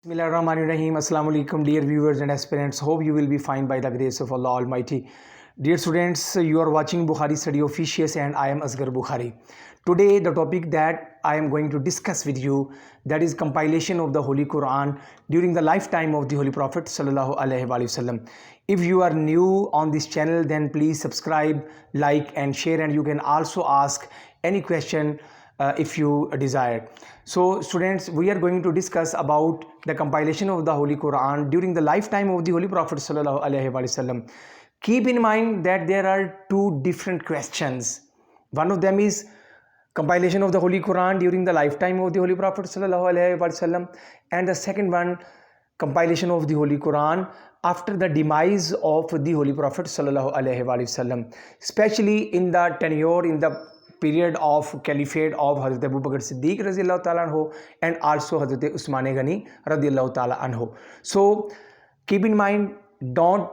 Bismillahirrahmanirrahim. Assalamu alaikum, dear viewers and aspirants. Hope you will be fine by the grace of Allah Almighty. Dear students, you are watching Bukhari Study Officious and I am Asghar Bukhari. Today, the topic that I am going to discuss with you, that is compilation of the Holy Quran during the lifetime of the Holy Prophet Sallallahu Alaihi Wasallam. If you are new on this channel, then please subscribe, like and share, and you can also ask any question if you desire. So students, we are going to discuss about the compilation of the Holy Quran during the lifetime of the Holy Prophet Sallallahu Alaihi Wasallam. Keep in mind that there are two different questions. One of them is compilation of the Holy Quran during the lifetime of the Holy Prophet Sallallahu Alaihi Wasallam, and the second one, compilation of the Holy Quran after the demise of the Holy Prophet Sallallahu Alaihi Wasallam, especially in the tenure, in the period of caliphate of Hazrat Abu Bakr Siddiq radiyallahu ta'ala anhu and also Hazrat Usman Ghani radiyallahu ta'ala anhu. So keep in mind, don't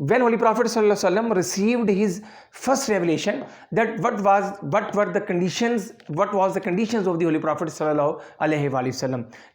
when Holy Prophet sallallahu alaihi wasallam received his first revelation, that what was the conditions of the Holy Prophet sallallahu alaihi wasallam.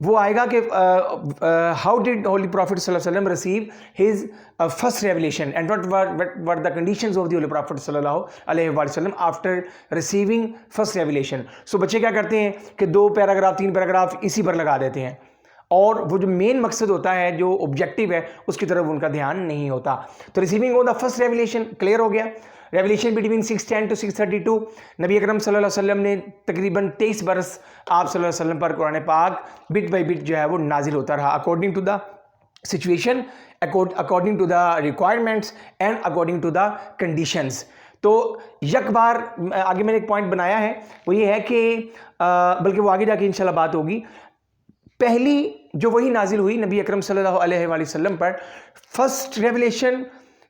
وہ آئے گا کہ how did Holi prophet صلی اللہ علیہ وسلم receive his first revelation and what the conditions of the holy prophet صلی اللہ علیہ وسلم after receiving first revelation. سو بچے کیا کرتے ہیں کہ 2 پیراگراف 3 پیراگراف اسی پر لگا دیتے ہیں, اور وہ جو مین مقصد ہوتا ہے, جو آبجیکٹیو ہے, اس کی طرف ان کا دھیان نہیں ہوتا. تو receiving of the first revelation clear ہو گیا. ریولیشن بٹوین 610 to 632, نبی اکرم صلی اللہ علیہ وسلم نے تقریباً 23 برس آپ صلی اللہ علیہ وسلم پر قرآن پاک بٹ بائی بٹ جو ہے وہ نازل ہوتا رہا, according to the situation, according to the requirements and according to the conditions. تو یک بار آگے میں نے ایک پوائنٹ بنایا ہے, وہ یہ ہے کہ بلکہ وہ آگے جا کے انشاءاللہ بات ہوگی. پہلی جو وہی نازل ہوئی نبی اکرم صلی اللہ علیہ وآلہ وسلم پر, فرسٹ ریولیشن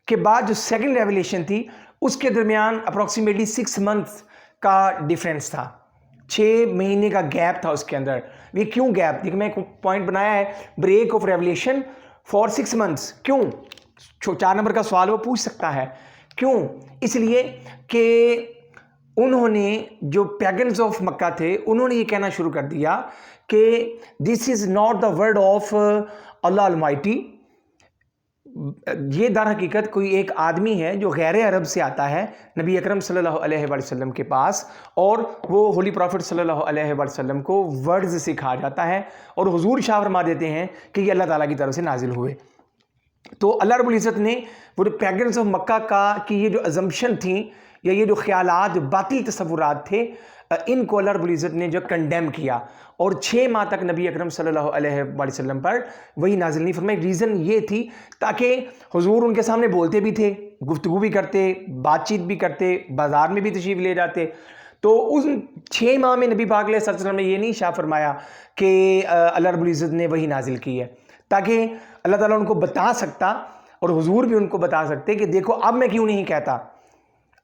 کے بعد جو سیکنڈ ریولیشن تھی اس کے درمیان اپروکسیمیٹلی 6 months کا ڈیفرنس تھا, 6 مہینے کا گیپ تھا اس کے اندر. یہ کیوں گیپ؟ دیکھیں میں ایک پوائنٹ بنایا ہے, break of revelation for 6 months. کیوں؟ 4 نمبر کا سوال وہ پوچھ سکتا ہے. کیوں؟ اس لیے کہ انہوں نے جو پیگنز آف مکہ تھے انہوں نے یہ کہنا شروع کر دیا کہ this is not the word of Allah almighty. یہ در حقیقت کوئی ایک آدمی ہے جو غیر عرب سے آتا ہے نبی اکرم صلی اللہ علیہ وآلہ وسلم کے پاس, اور وہ ہولی پروفٹ صلی اللہ علیہ وآلہ وسلم کو ورڈز سکھا جاتا ہے, اور حضور شاہ فرما دیتے ہیں کہ یہ اللہ تعالیٰ کی طرف سے نازل ہوئے. تو اللہ رب العزت نے وہ جو پیگنز آف مکہ کا کی یہ جو ازمپشن تھیں, یا یہ جو خیالات, جو باطل تصورات تھے, ان کو اللہ رب العزت نے جو کنڈیم کیا, اور 6 ماہ تک نبی اکرم صلی اللہ علیہ وآلہ وسلم پر وہی نازل نہیں فرمائی. ریزن یہ تھی تاکہ حضور ان کے سامنے بولتے بھی تھے, گفتگو بھی کرتے, بات چیت بھی کرتے, بازار میں بھی تشریف لے جاتے. تو ان 6 ماہ میں نبی پاک علیہ السلام نے یہ نہیں شاہ فرمایا کہ اللہ رب العزت نے وہی نازل کی ہے, تاکہ اللہ تعالیٰ ان کو بتا سکتا, اور حضور بھی ان کو بتا سکتے کہ دیکھو اب میں کیوں نہیں کہتا,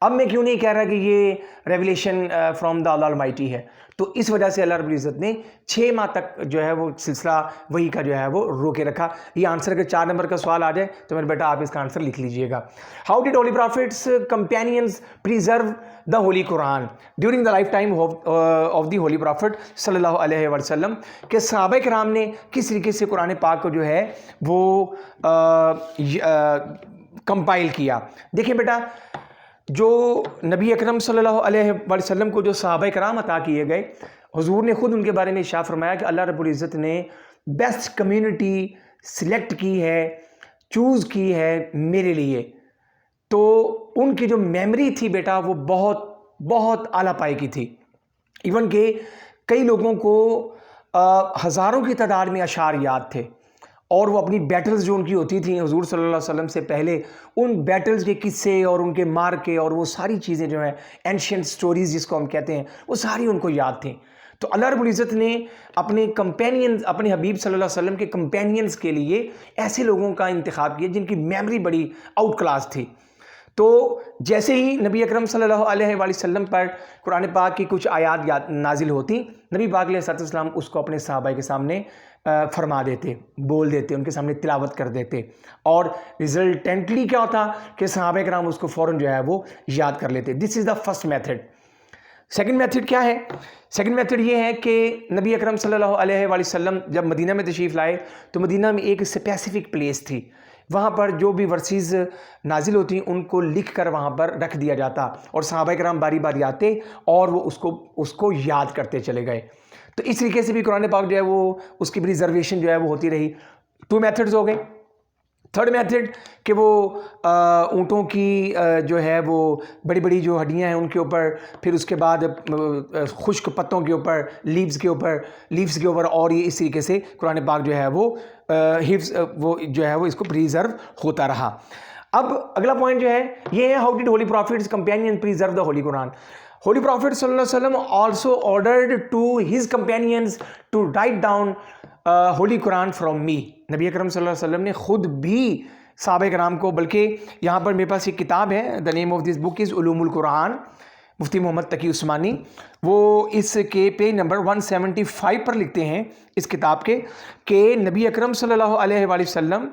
اب میں کیوں نہیں کہہ رہا کہ یہ revelation from the Allah almighty ہے. تو اس وجہ سے اللہ رب العزت نے 6 ماہ تک جو ہے وہ سلسلہ وہی کا جو ہے وہ روکے رکھا. یہ آنسر اگر 4 نمبر کا سوال آ جائے تو میرے بیٹا آپ اس کا آنسر لکھ لیجئے گا. How did holy prophets companions preserve the holy Quran during the life time of the holy prophet صلی اللہ علیہ وسلم, کہ صحابہ کرام نے کس طریقے سے قرآن پاک کو جو ہے وہ کمپائل کیا. دیکھیں بیٹا, جو نبی اکرم صلی اللہ علیہ وسلم کو جو صحابہ کرام عطا کیے گئے, حضور نے خود ان کے بارے میں ارشاد فرمایا کہ اللہ رب العزت نے بیسٹ کمیونٹی سلیکٹ کی ہے, چوز کی ہے میرے لیے. تو ان کی جو میمری تھی بیٹا وہ بہت بہت اعلیٰ پائے کی تھی. ایون کہ کئی لوگوں کو ہزاروں کی تعداد میں اشعار یاد تھے, اور وہ اپنی بیٹلز جو ان کی ہوتی تھیں حضور صلی اللہ علیہ وسلم سے پہلے, ان بیٹلز کے قصے اور ان کے مارکے اور وہ ساری چیزیں جو ہیں اینشینٹ سٹوریز جس کو ہم کہتے ہیں, وہ ساری ان کو یاد تھیں. تو اللہ رب العزت نے اپنے کمپینینز, اپنے حبیب صلی اللہ علیہ وسلم کے کمپینینز کے لیے ایسے لوگوں کا انتخاب کیا جن کی میمری بڑی آؤٹ کلاس تھی. تو جیسے ہی نبی اکرم صلی اللہ علیہ وآلہ وسلم پر قرآن پاک کی کچھ آیات نازل ہوتی, نبی پاک علیہ السلام اس کو اپنے صحابہ کے سامنے فرما دیتے, بول دیتے, ان کے سامنے تلاوت کر دیتے, اور ریزلٹنٹلی کیا ہوتا کہ صحابہ کرام اس کو فوراً جو ہے وہ یاد کر لیتے. This is the first method. Second method کیا ہے؟ سیکنڈ میتھڈ یہ ہے کہ نبی اکرم صلی اللہ علیہ وآلہ وسلم جب مدینہ میں تشریف لائے تو مدینہ میں ایک اسپیسیفک پلیس تھی, وہاں پر جو بھی ورسز نازل ہوتی ان کو لکھ کر وہاں پر رکھ دیا جاتا, اور صحابہ کرام باری باری آتے اور وہ اس کو یاد کرتے چلے گئے. تو اس طریقے سے بھی قرآن پاک جو ہے وہ اس کی پریزرویشن جو ہے وہ ہوتی رہی. 2 میتھڈز ہو گئے. تھرڈ میتھڈ کہ وہ اونٹوں کی جو ہے وہ بڑی بڑی جو ہڈیاں ہیں ان کے اوپر, پھر اس کے بعد خشک پتوں کے اوپر, لیوز کے اوپر, اور یہ اس طریقے سے قرآن پاک جو ہے وہ حفظ وہ جو ہے وہ اس کو پریزرو ہوتا رہا. اب اگلا پوائنٹ جو ہے یہ ہے, how did holy prophets companion preserve the holy Quran. Holy prophet صلی اللہ علیہ وسلم also ordered to his companions to write down holy Quran from me. نبی اکرم صلی اللہ علیہ وسلم نے خود بھی صحابہ کرام کو, بلکہ یہاں پر میرے پاس ایک کتاب ہے, دا نیم آف دس بک از علوم القرآن, مفتی محمد تقی عثمانی, وہ اس کے پیج نمبر 175 پر لکھتے ہیں اس کتاب کے کہ نبی اکرم صلی اللہ علیہ وآلہ وسلم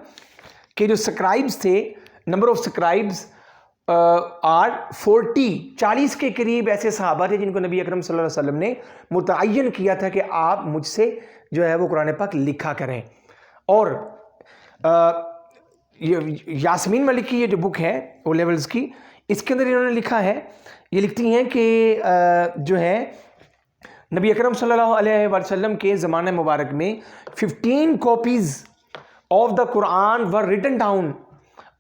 کے جو سکرائبز تھے, نمبر آف سکرائبز آر 40 کے قریب ایسے صحابہ تھے جن کو نبی اکرم صلی اللہ علیہ وسلم نے متعین کیا تھا کہ آپ مجھ سے جو ہے وہ قرآن پاک لکھا کریں. اور یاسمین ملک کی یہ جو بک ہے او لیولز کی، اس کے اندر انہوں نے لکھا ہے، یہ لکھتی ہیں کہ جو ہے نبی اکرم صلی اللہ علیہ وسلم کے زمانہ مبارک میں 15 copies of the Quran were written down,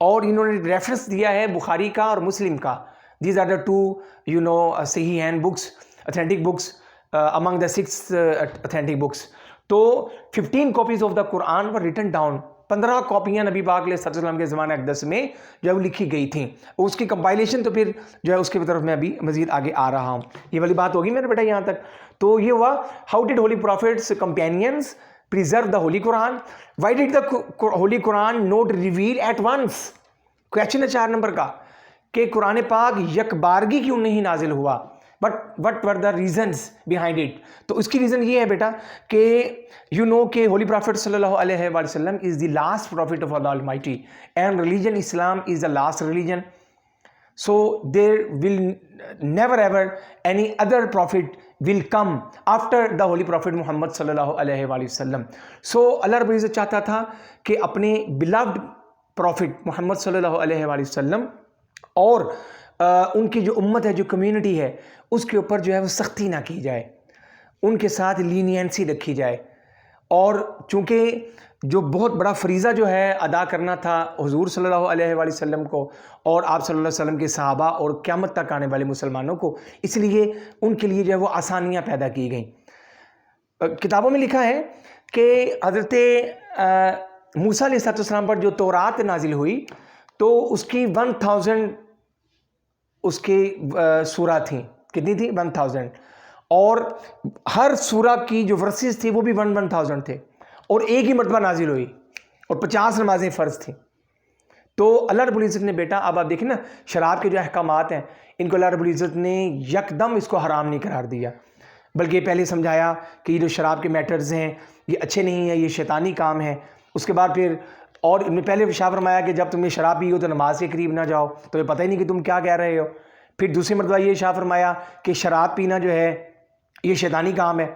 اور انہوں نے ریفرنس دیا ہے بخاری کا اور مسلم کا. دیز آر دا ٹو صحیح ہینڈ بکس، اتھینٹک بکس امنگ دا 6 اتھینٹک بکس. تو 15 copies of the Quran were written down, 15 کاپیاں نبی پاک علیہ السلام کے زمانہ اقدس میں جو ہے وہ لکھی گئی تھیں. اس کی کمپائلیشن تو پھر جو ہے اس کی طرف میں ابھی مزید آگے آ رہا ہوں. یہ والی بات ہوگی میرے بیٹا یہاں تک. تو یہ ہوا how did holy prophets companions preserve the holy Quran. Why did the holy Quran not reveal at once? Question ہے 4 نمبر کا کہ قرآن پاک یک بارگی کیوں نہیں نازل ہوا. What were the reasons behind it? تو اس کی ریزن یہ ہے بیٹا کہ کہ ہولی پروفیٹ صلی اللہ علیہ وسلم is the last prophet of Allah Almighty and religion Islam is the last religion. So there will never ever any other prophet will come after the holy prophet Muhammad صلی اللہ علیہ وآلہ وسلم. So اللہ رب العزت چاہتا تھا کہ اپنے beloved prophet محمد صلی اللہ علیہ وآلہ وسلم اور ان کی جو امت ہے، جو کمیونٹی ہے، اس کے اوپر جو ہے وہ سختی نہ کی جائے، ان کے ساتھ لینینسی رکھی جائے. اور چونکہ جو بہت بڑا فریضہ جو ہے ادا کرنا تھا حضور صلی اللہ علیہ وآلہ وسلم کو اور آپ صلی اللہ علیہ وسلم کے صحابہ اور قیامت تک آنے والے مسلمانوں کو، اس لیے ان کے لیے جو ہے وہ آسانیاں پیدا کی گئیں. کتابوں میں لکھا ہے کہ حضرت موسیٰ علیہ السلام پر جو تورات نازل ہوئی تو اس کی 1000 اس کی سورہ تھیں. کتنی تھی؟ 1000. اور ہر سورہ کی جو ورسز تھی وہ بھی 1000 تھے، اور ایک ہی مرتبہ نازل ہوئی، اور 50 نمازیں فرض تھیں. تو اللہ رب العزت نے بیٹا، اب آپ دیکھیں نا شراب کے جو احکامات ہیں ان کو اللہ رب العزت نے یکدم اس کو حرام نہیں قرار دیا، بلکہ پہلے سمجھایا کہ یہ جو شراب کے میٹرز ہیں یہ اچھے نہیں ہیں، یہ شیطانی کام ہے. اس کے بعد پھر اور پہلے شاہ فرمایا کہ جب تم یہ شراب پی ہو تو نماز کے قریب نہ جاؤ، تو یہ پتہ ہی نہیں کہ تم کیا کہہ رہے ہو. پھر دوسری مرتبہ یہ شاہ فرمایا کہ شراب پینا جو ہے یہ شیطانی کام ہے،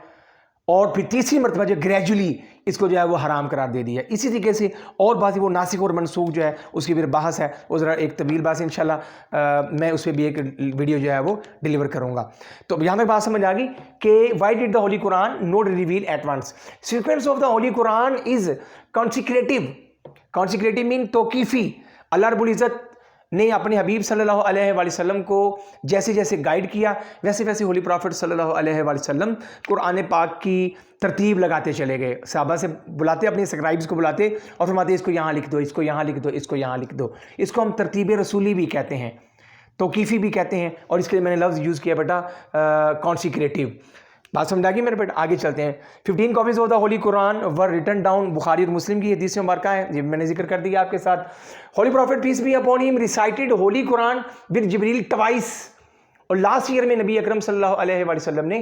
اور پھر تیسری مرتبہ جو گریجولی اس کو جو ہے وہ حرام قرار دے دیا. اسی طریقے سے اور باتیں وہ ناسخ اور منسوخ جو ہے اس کی پھر بحث ہے، وہ ذرا ایک طویل بحث انشاءاللہ میں اس پہ بھی ایک ویڈیو جو ہے وہ ڈیلیور کروں گا. تو یہاں تک بات سمجھ آ گئی کہ why did the holy Quran not reveal at once. Sequence of the holy Quran is consecutive. Consecutive mean توقیفی. اللہ رب العزت نے اپنے حبیب صلی اللہ علیہ وآلہ وسلم کو جیسے جیسے گائیڈ کیا، ویسے ویسے ہولی پروفٹ صلی اللہ علیہ وآلہ وسلم قرآن پاک کی ترتیب لگاتے چلے گئے. صحابہ سے بلاتے، اپنے سکرائبز کو بلاتے اور فرماتے اس کو یہاں لکھ دو، اس کو یہاں لکھ دو، اس کو یہاں لکھ دو. اس کو ہم ترتیب رسولی بھی کہتے ہیں، توقیفی بھی کہتے ہیں، اور اس کے لیے میں نے لفظ یوز کیا بیٹا کانسیکریٹو. بات سمجھا گی میرے بیٹا؟ آگے چلتے ہیں. 15 copies of the holy Quran were written down. Bukhari اور مسلم کی حدیث مبارکہ ہے، یہ میں نے ذکر کر دیا آپ کے ساتھ. Holy prophet peace be upon him recited holy Quran with Jibril twice. اور لاسٹ ایئر میں نبی اکرم صلی اللہ علیہ وآلہ وسلم نے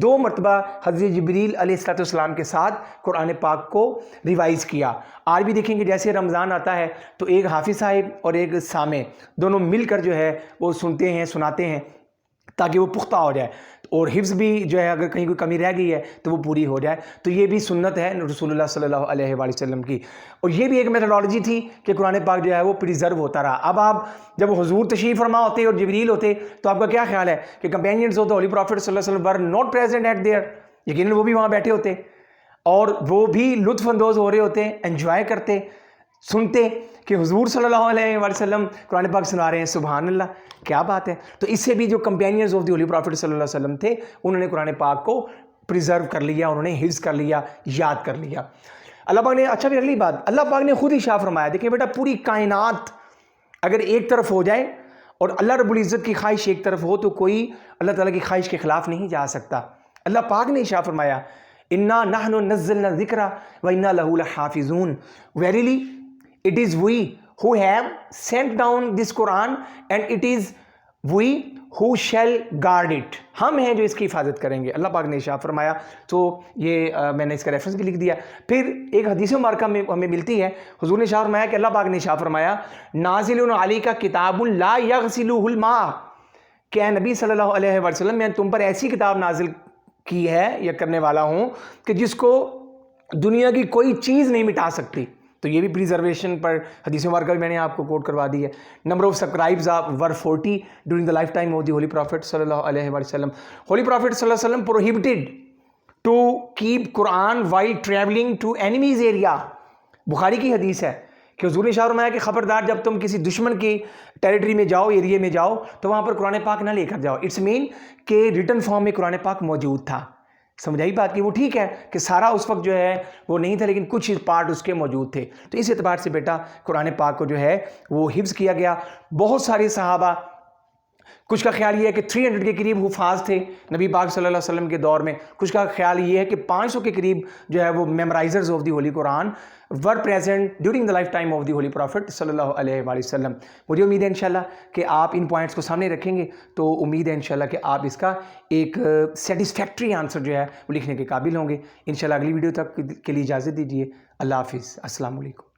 2 مرتبہ حضرت جبریل علیہ السلام کے ساتھ قرآن پاک کو ریوائز کیا. آج بھی دیکھیں گے جیسے رمضان آتا ہے تو ایک حافظ صاحب اور ایک سامع دونوں مل کر جو ہے وہ سنتے ہیں، سناتے ہیں تاکہ وہ پختہ ہو جائے، اور حفظ بھی جو ہے اگر کہیں کوئی کمی رہ گئی ہے تو وہ پوری ہو جائے. تو یہ بھی سنت ہے رسول اللہ صلی اللہ علیہ وآلہ وسلم کی، اور یہ بھی ایک میتھڈالوجی تھی کہ قرآن پاک جو ہے وہ پریزرو ہوتا رہا. اب آپ جب حضور تشریف فرما ہوتے اور جبریل ہوتے تو آپ کا کیا خیال ہے کہ companions of the holy prophet صلی اللہ علیہ وسلم were not present at there? یقیناً وہ بھی وہاں بیٹھے ہوتے اور وہ بھی لطف اندوز ہو رہے ہوتے، انجوائے کرتے، سنتے کہ حضور صلی اللہ علیہ وآلہ وسلم قرآن پاک سنا رہے ہیں. سبحان اللہ، کیا بات ہے. تو اس سے بھی جو companions of the holy prophet صلی اللہ علیہ وسلم تھے انہوں نے قرآن پاک کو پریزرو کر لیا، انہوں نے حفظ کر لیا، یاد کر لیا. اللہ پاک نے اچھا بھی اگلی بات اللہ پاک نے خود ہی شاہ فرمایا. دیکھیں بیٹا پوری کائنات اگر ایک طرف ہو جائے اور اللہ رب العزت کی خواہش ایک طرف ہو تو کوئی اللہ تعالیٰ کی خواہش کے خلاف نہیں جا سکتا. اللہ پاک نے شاہ فرمایا انا نحن نزلنا الذکر وانا لہ لحافظون. Verily it is we who have sent down this Quran and it is we who shall guard it. ہم ہیں جو اس کی حفاظت کریں گے، اللہ پاک نے ارشاد فرمایا. تو یہ میں نے اس کا ریفرنس بھی لکھ دیا. پھر ایک حدیث مبارکہ میں ہمیں ملتی ہے، حضور نے ارشاد فرمایا کہ اللہ پاک نے ارشاد فرمایا نازل علیک کتاب لا یغسلہ الماء، کہ اے نبی صلی اللہ علیہ وسلم میں تم پر ایسی کتاب نازل کی ہے یا کرنے والا ہوں کہ جس کو دنیا کی کوئی چیز نہیں مٹا سکتی. تو یہ بھی پریزرویشن پر حدیث مبارکہ بھی میں نے آپ کو کوٹ کروا دی ہے. Number of subscribes were 40 during the life time of the holy prophet صلی اللہ علیہ وسلم. ہولی پروفیٹ صلی اللہ علیہ وسلم prohibited to keep Quran while travelling to enemies area. Bukhari کی حدیث ہے کہ حضور نے ارشاد فرمایا کہ خبردار جب تم کسی دشمن کی ٹیریٹری میں جاؤ، ایریے میں جاؤ، تو وہاں پر قرآن پاک نہ لے کر جاؤ. اٹس مین کہ ریٹن فارم میں قرآن پاک موجود تھا. سمجھائی بات کہ وہ ٹھیک ہے کہ سارا اس وقت جو ہے وہ نہیں تھا، لیکن کچھ پارٹ اس کے موجود تھے. تو اس اعتبار سے بیٹا قرآن پاک کو جو ہے وہ حفظ کیا گیا. بہت سارے صحابہ، کچھ کا خیال یہ ہے کہ 300 کے قریب حفاظ تھے نبی پاک صلی اللہ علیہ وسلم کے دور میں. کچھ کا خیال یہ ہے کہ 500 کے قریب جو ہے وہ memorisers of the holy Quran were present during the life time of the holy prophet صلی اللہ علیہ وآلہ وسلم. مجھے امید ہے انشاءاللہ کہ آپ ان پوائنٹس کو سامنے رکھیں گے، تو امید ہے انشاءاللہ کہ آپ اس کا ایک سیٹسفیکٹری آنسر جو ہے وہ لکھنے کے قابل ہوں گے. انشاءاللہ اگلی ویڈیو تک کے لیے اجازت دیجیے. اللہ حافظ. السلام علیکم.